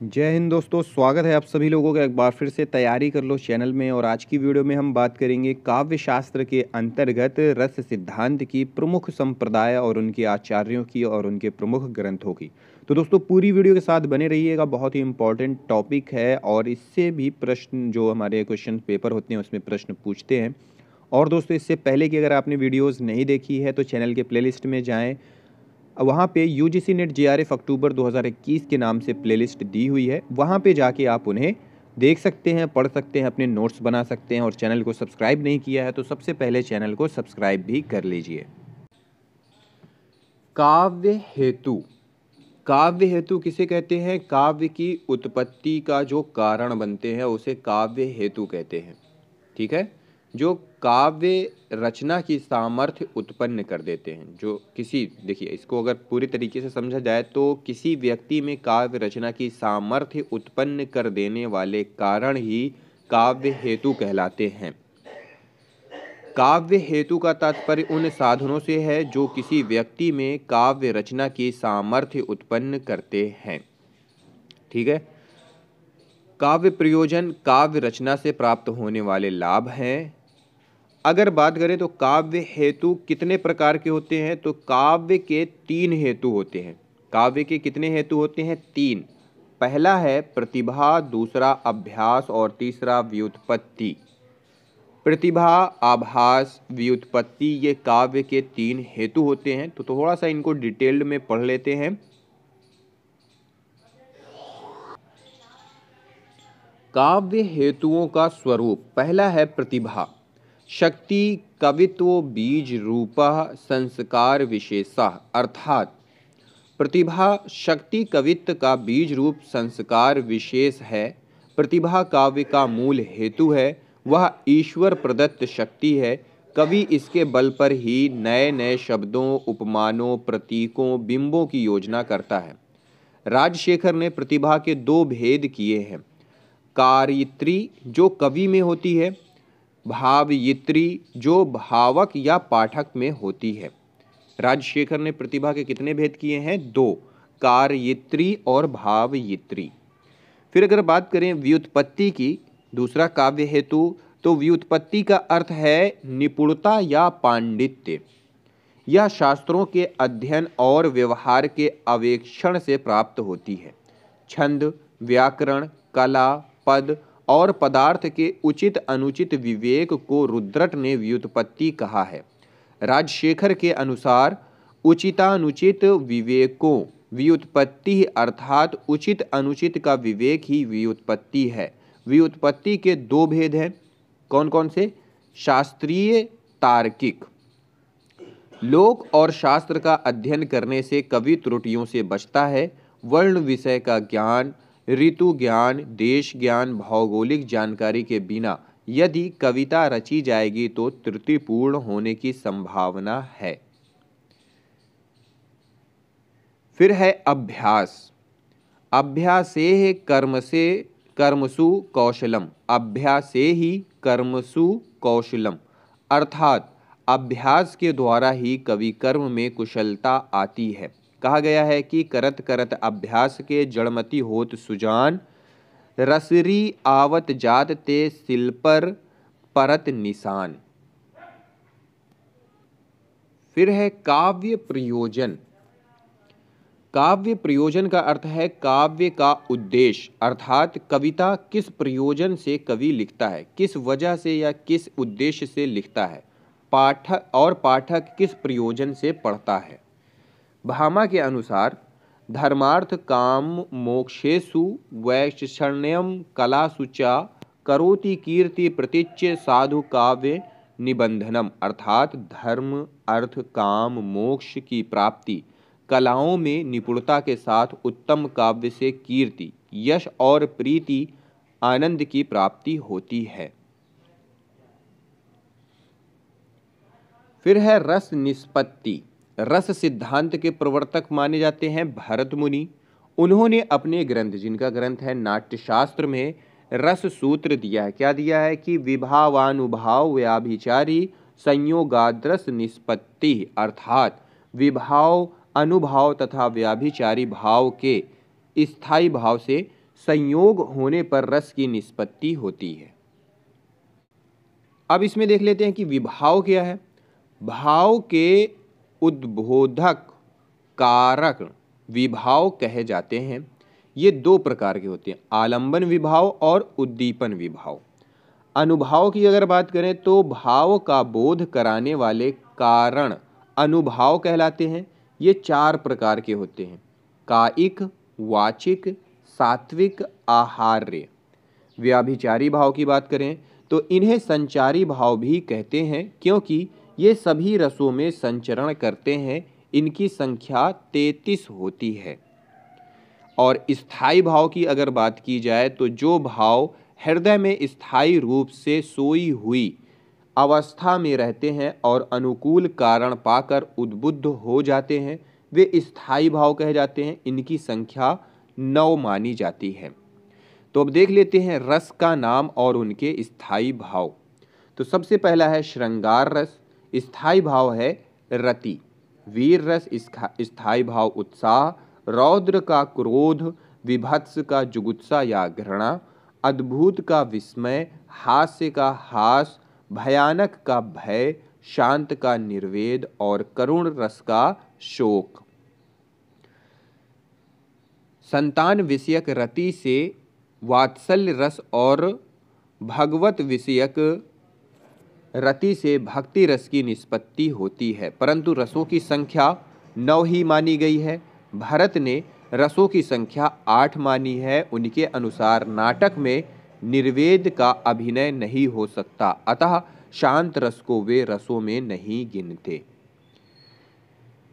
जय हिंद दोस्तों, स्वागत है आप सभी लोगों का एक बार फिर से तैयारी कर लो चैनल में। और आज की वीडियो में हम बात करेंगे काव्य शास्त्र के अंतर्गत रस सिद्धांत की प्रमुख संप्रदाय और उनके आचार्यों की और उनके प्रमुख ग्रंथों की। तो दोस्तों पूरी वीडियो के साथ बने रहिएगा, बहुत ही इंपॉर्टेंट टॉपिक है और इससे भी प्रश्न जो हमारे क्वेश्चन पेपर होते हैं उसमें प्रश्न पूछते हैं। और दोस्तों इससे पहले कि अगर आपने वीडियोज़ नहीं देखी है तो चैनल के प्लेलिस्ट में जाएँ, वहाँ पे यूजीसी नेट जेआरएफ अक्टूबर 2021 के नाम से प्लेलिस्ट दी हुई है। वहाँ पे जाके आप उन्हें देख सकते हैं, पढ़ सकते हैं, अपने नोट्स बना सकते हैं। और चैनल को सब्सक्राइब नहीं किया है तो सबसे पहले चैनल को सब्सक्राइब भी कर लीजिए। काव्य हेतु। काव्य हेतु किसे कहते हैं? काव्य की उत्पत्ति का जो कारण बनते हैं उसे काव्य हेतु कहते हैं। ठीक है, जो काव्य रचना की सामर्थ्य उत्पन्न कर देते हैं। जो किसी, देखिए इसको अगर पूरी तरीके से समझा जाए तो किसी व्यक्ति में काव्य रचना की सामर्थ्य उत्पन्न कर देने वाले कारण ही काव्य हेतु कहलाते हैं। काव्य हेतु का तात्पर्य उन साधनों से है जो किसी व्यक्ति में काव्य रचना की सामर्थ्य उत्पन्न करते हैं। ठीक है, काव्य प्रयोजन काव्य रचना से प्राप्त होने वाले लाभ हैं। अगर बात करें तो काव्य हेतु कितने प्रकार के होते हैं, तो काव्य के 3 हेतु होते हैं। काव्य के कितने हेतु होते हैं? 3। पहला है प्रतिभा, दूसरा अभ्यास और तीसरा व्युत्पत्ति। प्रतिभा, आभास, व्युत्पत्ति, ये काव्य के 3 हेतु होते हैं। तो थोड़ा सा इनको डिटेल्ड में पढ़ लेते हैं। काव्य हेतुओं का स्वरूप। पहला है प्रतिभा। शक्ति, कवित्व, बीज रूपः, संस्कार विशेषः। अर्थात प्रतिभा शक्ति कवित्व का बीज रूप संस्कार विशेष है। प्रतिभा काव्य का मूल हेतु है, वह ईश्वर प्रदत्त शक्ति है। कवि इसके बल पर ही नए नए शब्दों, उपमानों, प्रतीकों, बिंबों की योजना करता है। राजशेखर ने प्रतिभा के 2 भेद किए हैं। कार्यित्री जो कवि में होती है, भावयित्री जो भावक या पाठक में होती है। राजशेखर ने प्रतिभा के कितने भेद किए हैं? 2, कार्यित्री और भावयित्री। फिर अगर बात करें व्युत्पत्ति की, दूसरा काव्य हेतु, तो व्युत्पत्ति का अर्थ है निपुणता या पांडित्य। यह शास्त्रों के अध्ययन और व्यवहार के अवेक्षण से प्राप्त होती है। छंद, व्याकरण, कला, पद और पदार्थ के उचित अनुचित विवेक को रुद्रट ने व्युत्पत्ति कहा है। राजशेखर के अनुसार उचितानुचित विवेकों व्युत्पत्ति, अर्थात उचित अनुचित का विवेक ही व्युत्पत्ति है। व्युत्पत्ति के 2 भेद हैं। कौन कौन से? शास्त्रीय, तार्किक। लोक और शास्त्र का अध्ययन करने से कवि त्रुटियों से बचता है। वर्ण विषय का ज्ञान, ऋतु ज्ञान, देश ज्ञान, भौगोलिक जानकारी के बिना यदि कविता रची जाएगी तो त्रुटिपूर्ण होने की संभावना है। फिर है अभ्यास। अभ्यासेहि कर्मसु कौशलम। अभ्यासे ही कर्मसु कौशलम, अर्थात अभ्यास के द्वारा ही कवि कर्म में कुशलता आती है। कहा गया है कि करत करत अभ्यास के जड़मति होत सुजान, रसरी आवत जात ते सिल पर परत निशान। फिर है काव्य प्रयोजन। काव्य प्रयोजन का अर्थ है काव्य का उद्देश्य, अर्थात कविता किस प्रयोजन से कवि लिखता है, किस वजह से या किस उद्देश्य से लिखता है। पाठक किस प्रयोजन से पढ़ता है। भामा के अनुसार धर्मार्थ काम मोक्षेषु वैक्षण्यम कलासु च करोति कीर्ति प्रतिच्य साधु काव्य निबंधनम, अर्थात धर्म, अर्थ, काम, मोक्ष की प्राप्ति, कलाओं में निपुणता के साथ उत्तम काव्य से कीर्ति, यश और प्रीति, आनंद की प्राप्ति होती है। फिर है रस निष्पत्ति। रस सिद्धांत के प्रवर्तक माने जाते हैं भरत मुनि। उन्होंने अपने ग्रंथ, जिनका ग्रंथ है नाट्यशास्त्र में, रस सूत्र दिया है। क्या दिया है कि विभावानुभाव व्याभिचारी संयोगाद्रस निष्पत्ति, अर्थात विभाव, अनुभाव तथा व्याभिचारी भाव के स्थायी भाव से संयोग होने पर रस की निष्पत्ति होती है। अब इसमें देख लेते हैं कि विभाव क्या है। भाव के उद्बोधक कारक विभाव कहे जाते हैं। ये दो प्रकार के होते हैं, आलंबन विभाव और उद्दीपन विभाव। अनुभाव की अगर बात करें तो भाव का बोध कराने वाले कारण अनुभाव कहलाते हैं। ये चार प्रकार के होते हैं, कायिक, वाचिक, सात्विक, आहार्य। व्याभिचारी भाव की बात करें तो इन्हें संचारी भाव भी कहते हैं, क्योंकि ये सभी रसों में संचरण करते हैं। इनकी संख्या 33 होती है। और स्थायी भाव की अगर बात की जाए तो जो भाव हृदय में स्थायी रूप से सोई हुई अवस्था में रहते हैं और अनुकूल कारण पाकर उद्बुद्ध हो जाते हैं, वे स्थायी भाव कहे जाते हैं। इनकी संख्या 9 मानी जाती है। तो अब देख लेते हैं रस का नाम और उनके स्थायी भाव। तो सबसे पहला है श्रृंगार रस, स्थायी भाव है रति। वीर रस, स्थायी भाव उत्साह। रौद्र का क्रोध, विभत्स का जुगुप्सा या घृणा, अद्भुत का विस्मय, हास्य का हास, भयानक का भय, शांत का निर्वेद और करुण रस का शोक। संतान विषयक रति से वात्सल्य रस और भगवत विषयक रति से भक्ति रस की निष्पत्ति होती है, परंतु रसों की संख्या 9 ही मानी गई है। भरत ने रसों की संख्या 8 मानी है। उनके अनुसार नाटक में निर्वेद का अभिनय नहीं हो सकता, अतः शांत रस को वे रसों में नहीं गिनते।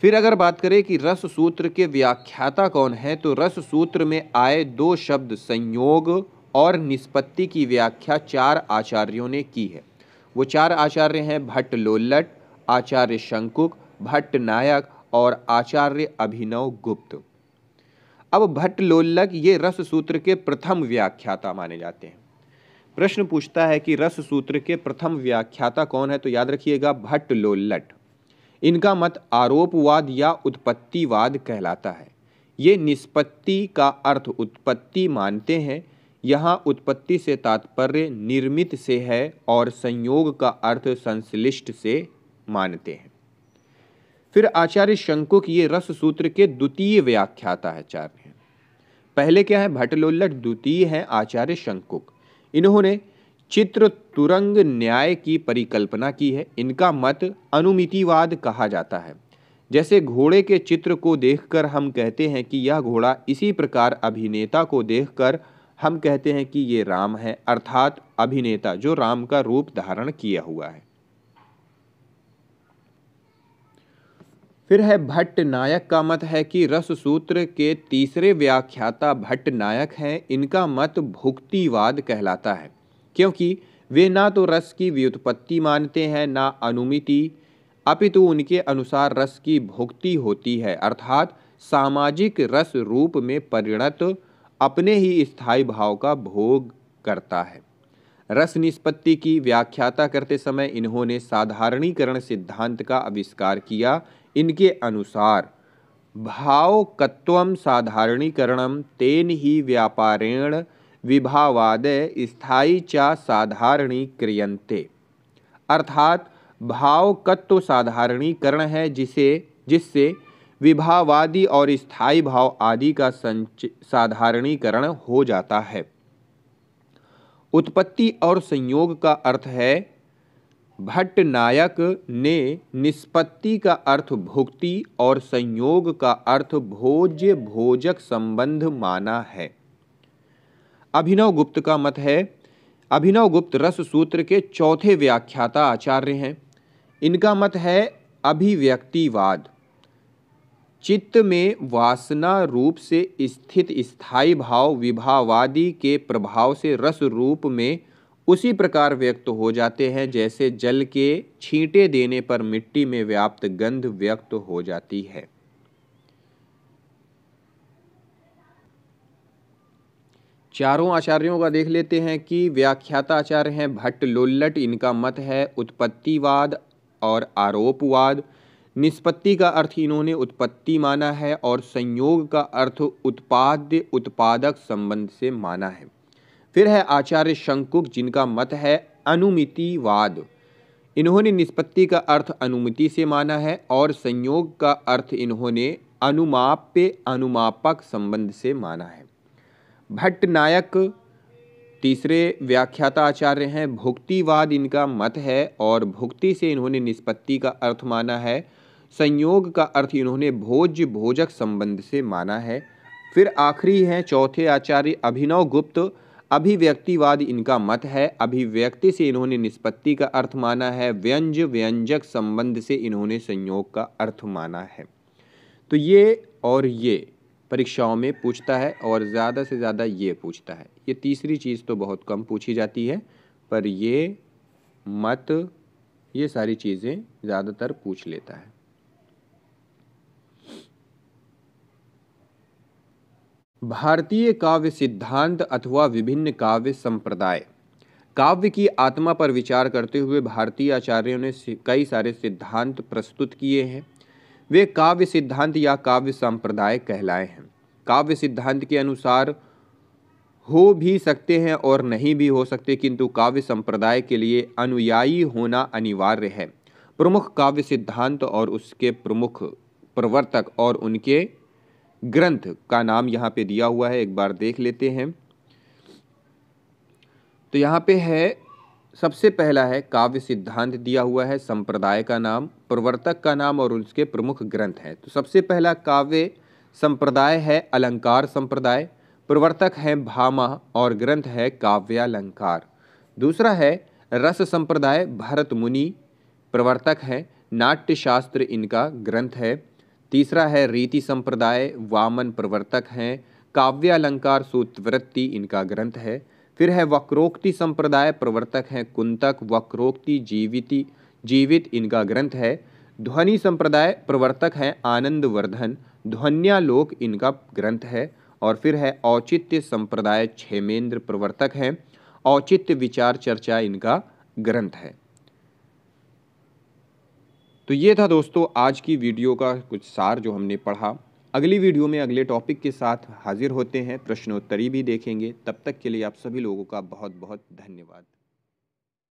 फिर अगर बात करें कि रस सूत्र के व्याख्याता कौन है, तो रस सूत्र में आए 2 शब्द संयोग और निष्पत्ति की व्याख्या 4 आचार्यों ने की है। वो 4 आचार्य हैं भट्ट लोल्लट, आचार्य शंकुक, भट्ट नायक और आचार्य अभिनव गुप्त। अब भट्ट लोल्लक ये रस सूत्र के प्रथम व्याख्याता माने जाते हैं। प्रश्न पूछता है कि रस सूत्र के प्रथम व्याख्याता कौन है, तो याद रखिएगा भट्ट लोल्लट। इनका मत आरोपवाद या उत्पत्तिवाद कहलाता है। ये निष्पत्ति का अर्थ उत्पत्ति मानते हैं। यहाँ उत्पत्ति से तात्पर्य निर्मित से है और संयोग का अर्थ संश्लिष्ट से मानते हैं। फिर आचार्य शंकुक ये रस सूत्र के द्वितीय व्याख्याता आचार्य हैं। पहले क्या है भट्ट लोल्लट, द्वितीय है आचार्य शंकुक। इन्होंने चित्र तुरंग न्याय की परिकल्पना की है। इनका मत अनुमितिवाद कहा जाता है। जैसे घोड़े के चित्र को देखकर हम कहते हैं कि यह घोड़ा, इसी प्रकार अभिनेता को देखकर हम कहते हैं कि ये राम है, अर्थात अभिनेता जो राम का रूप धारण किया हुआ है। फिर है भट्ट नायक का मत है कि रस सूत्र के तीसरे व्याख्याता भट्ट नायक हैं। इनका मत भुक्तिवाद कहलाता है, क्योंकि वे ना तो रस की व्युत्पत्ति मानते हैं ना अनुमिति, अपितु उनके अनुसार रस की भुक्ति होती है, अर्थात सामाजिक रस रूप में परिणत अपने ही स्थायी भाव का भोग करता है। रस निष्पत्ति की व्याख्याता करते समय इन्होंने साधारणीकरण सिद्धांत का आविष्कार किया। इनके अनुसार भावकत्वम साधारणीकरणम तेन ही व्यापारेण विभावादय स्थायी चा साधारणीक्रियन्ते, अर्थात भावकत्व साधारणीकरण है जिससे विभावादि और स्थायी भाव आदि का साधारणीकरण हो जाता है। उत्पत्ति और संयोग का अर्थ है भट्ट नायक ने निष्पत्ति का अर्थ भुक्ति और संयोग का अर्थ भोज्य भोजक संबंध माना है। अभिनव गुप्त का मत है, अभिनव गुप्त रस सूत्र के चौथे व्याख्याता आचार्य हैं। इनका मत है अभिव्यक्तिवाद। चित्त में वासना रूप से स्थित स्थायी भाव विभावादि के प्रभाव से रस रूप में उसी प्रकार व्यक्त हो जाते हैं जैसे जल के छींटे देने पर मिट्टी में व्याप्त गंध व्यक्त हो जाती है। चारों आचार्यों का देख लेते हैं कि व्याख्याता आचार्य हैं भट्ट लोल्लट। इनका मत है उत्पत्तिवाद और आरोपवाद। निष्पत्ति का अर्थ इन्होंने उत्पत्ति माना है और संयोग का अर्थ उत्पाद्य उत्पादक संबंध से माना है। फिर है आचार्य शंकुक, जिनका मत है अनुमितिवाद। इन्होंने निष्पत्ति का अर्थ अनुमिति से माना है और संयोग का अर्थ इन्होंने अनुमाप्य अनुमापक संबंध से माना है। भट्टनायक तीसरे व्याख्याता आचार्य हैं। भुक्तिवाद इनका मत है और भुक्ति से इन्होंने निष्पत्ति का अर्थ माना है। संयोग का अर्थ इन्होंने भोज्य भोजक संबंध से माना है। फिर आखिरी हैं चौथे आचार्य अभिनव गुप्त। अभिव्यक्तिवाद इनका मत है। अभिव्यक्ति से इन्होंने निष्पत्ति का अर्थ माना है। व्यंज व्यंजक संबंध से इन्होंने संयोग का अर्थ माना है। तो ये और ये परीक्षाओं में पूछता है और ज़्यादा से ज़्यादा ये पूछता है। ये तीसरी चीज़ तो बहुत कम पूछी जाती है, पर ये मत ये सारी चीज़ें ज़्यादातर पूछ लेता है। भारतीय काव्य सिद्धांत अथवा विभिन्न काव्य संप्रदाय। काव्य की आत्मा पर विचार करते हुए भारतीय आचार्यों ने कई सारे सिद्धांत प्रस्तुत किए हैं। वे काव्य सिद्धांत या काव्य संप्रदाय कहलाए हैं। काव्य सिद्धांत के अनुसार हो भी सकते हैं और नहीं भी हो सकते, किंतु काव्य संप्रदाय के लिए अनुयायी होना अनिवार्य है। प्रमुख काव्य सिद्धांत और उसके प्रमुख प्रवर्तक और उनके ग्रंथ का नाम यहाँ पे दिया हुआ है, एक बार देख लेते हैं। तो यहाँ पे है, सबसे पहला है काव्य सिद्धांत दिया हुआ है, संप्रदाय का नाम, प्रवर्तक का नाम और उसके प्रमुख ग्रंथ हैं। तो सबसे पहला काव्य संप्रदाय है अलंकार संप्रदाय, प्रवर्तक है भामा और ग्रंथ है काव्यालंकार। दूसरा है रस संप्रदाय, भरत मुनि, प्रवर्तक है नाट्यशास्त्र, इनका ग्रंथ है। तीसरा है रीति संप्रदाय, वामन प्रवर्तक हैं, काव्यालंकार सूत्रवृत्ति, इनका ग्रंथ है। फिर है वक्रोक्ति संप्रदाय, प्रवर्तक हैं कुंतक, वक्रोक्ति जीवित, इनका ग्रंथ है। ध्वनि संप्रदाय, प्रवर्तक हैं आनंदवर्धन, ध्वन्यालोक, इनका ग्रंथ है। और फिर है औचित्य संप्रदाय, क्षेमेंद्र, प्रवर्तक हैं औचित्य विचार चर्चा, इनका ग्रंथ है। तो ये था दोस्तों आज की वीडियो का कुछ सार जो हमने पढ़ा। अगली वीडियो में अगले टॉपिक के साथ हाजिर होते हैं, प्रश्नोत्तरी भी देखेंगे। तब तक के लिए आप सभी लोगों का बहुत बहुत धन्यवाद।